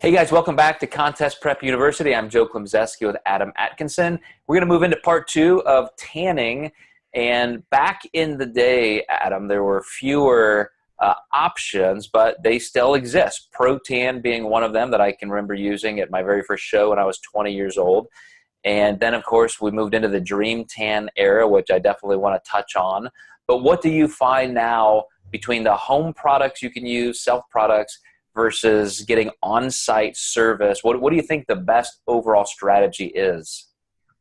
Hey guys, welcome back to Contest Prep University. I'm Joe Klemczewski with Adam Atkinson. We're going to move into part two of tanning. And back in the day, Adam, there were fewer options, but they still exist. Pro-Tan being one of them that I can remember using at my very first show when I was 20 years old. And then, of course, we moved into the Dream Tan era, which I definitely want to touch on. But what do you find now between the home products you can use, self products, versus getting on-site service? What do you think the best overall strategy is?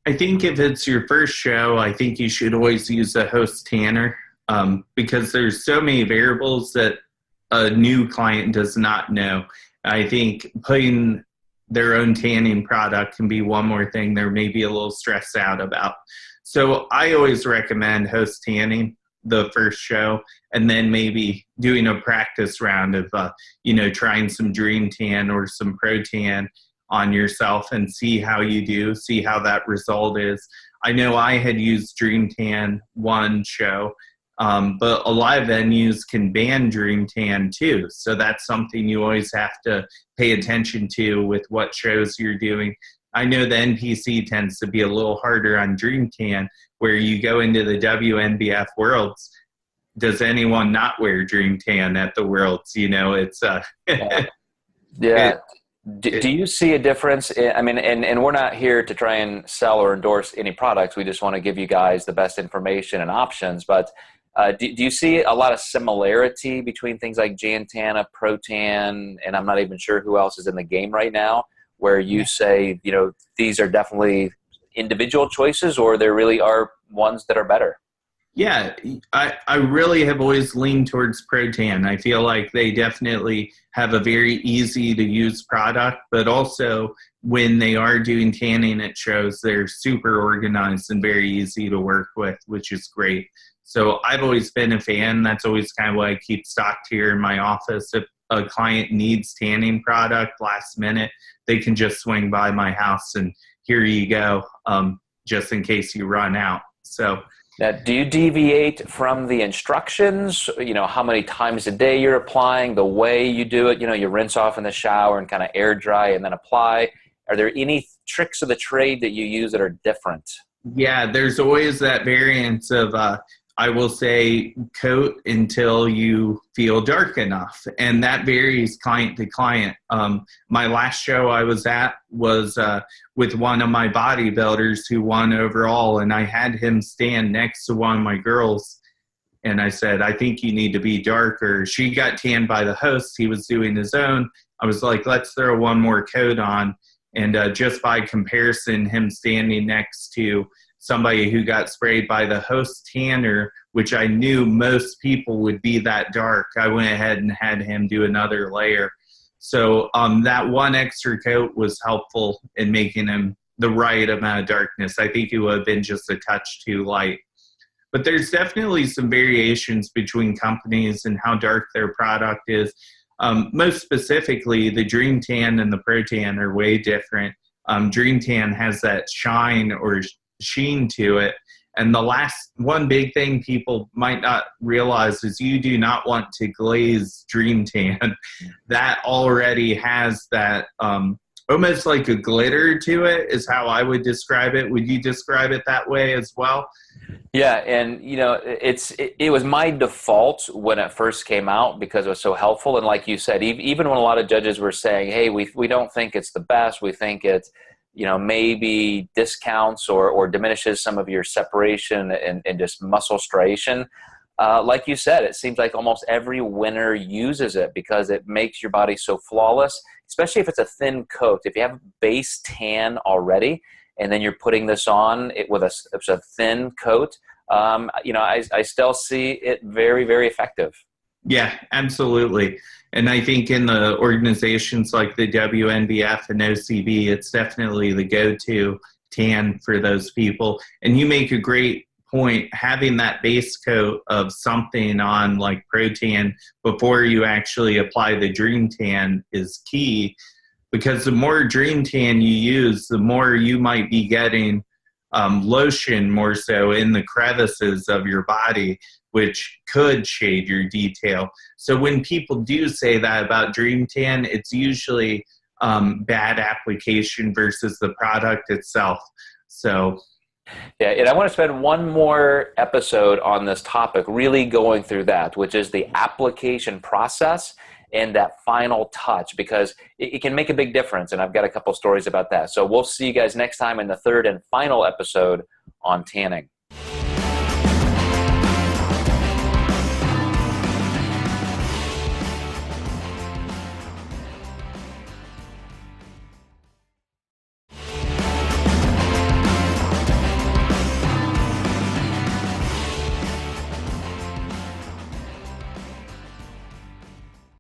I think if it's your first show, I think you should always use a host tanner because there's so many variables that a new client does not know. I think putting their own tanning product can be one more thing they're maybe a little stressed out about. So I always recommend host tanning the first show, and then maybe doing a practice round of, trying some Dream Tan or some Pro Tan on yourself and see how you do, see how that result is. I know I had used Dream Tan one show, but a lot of venues can ban Dream Tan too. So that's something you always have to pay attention to with what shows you're doing. I know the NPC tends to be a little harder on Dream Tan, where you go into the WNBF Worlds. Does anyone not wear Dream Tan at the Worlds? It's yeah. Do you see a difference? I mean, and we're not here to try and sell or endorse any products. We just want to give you guys the best information and options. But do you see a lot of similarity between things like Jantana, Pro-Tan, and I'm not even sure who else is in the game right now, where you say, these are definitely individual choices, or there really are ones that are better? Yeah, I really have always leaned towards Pro-Tan. I feel like they definitely have a very easy to use product, but also when they are doing tanning at shows, they're super organized and very easy to work with, which is great. So I've always been a fan. That's always kind of what I keep stocked here in my office. If a client needs tanning product last minute, they can just swing by my house and here you go, just in case you run out. So now, do you deviate from the instructions? How many times a day you're applying, the way you do it? You rinse off in the shower and kind of air dry and then apply. Are there any tricks of the trade that you use that are different? Yeah, there's always that variance of, I will say, coat until you feel dark enough. And that varies client to client. My last show I was at was with one of my bodybuilders who won overall, and I had him stand next to one of my girls. And I said, I think you need to be darker. She got tanned by the host. He was doing his own. I was like, let's throw one more coat on. And just by comparison, him standing next to somebody who got sprayed by the host tanner, which I knew most people would be that dark, I went ahead and had him do another layer. So that one extra coat was helpful in making him the right amount of darkness. I think it would have been just a touch too light. But there's definitely some variations between companies and how dark their product is. Most specifically, the Dream Tan and the Pro Tan are way different. Dream Tan has that shine or sheen to it. And the last one big thing people might not realize is you do not want to glaze Dream Tan. That already has that almost like a glitter to it is how I would describe it. Would you describe it that way as well? Yeah, and it was my default when it first came out because it was so helpful. And like you said, even when a lot of judges were saying, hey, we don't think it's the best, we think it's maybe discounts or diminishes some of your separation and just muscle striation. Like you said, it seems like almost every winner uses it because it makes your body so flawless, especially if it's a thin coat. If you have a base tan already and then you're putting this on it with a thin coat, I still see it very, very effective. Yeah, absolutely. And I think in the organizations like the WNBF and OCB, it's definitely the go-to tan for those people. And you make a great point. Having that base coat of something on like Pro Tan before you actually apply the Dream Tan is key, because the more Dream Tan you use, the more you might be getting lotion more so in the crevices of your body, which could shade your detail. So when people do say that about Dream Tan, it's usually bad application versus the product itself. So yeah, and I want to spend one more episode on this topic, really going through that, which is the application process and that final touch, because it can make a big difference. And I've got a couple stories about that. So we'll see you guys next time in the third and final episode on tanning.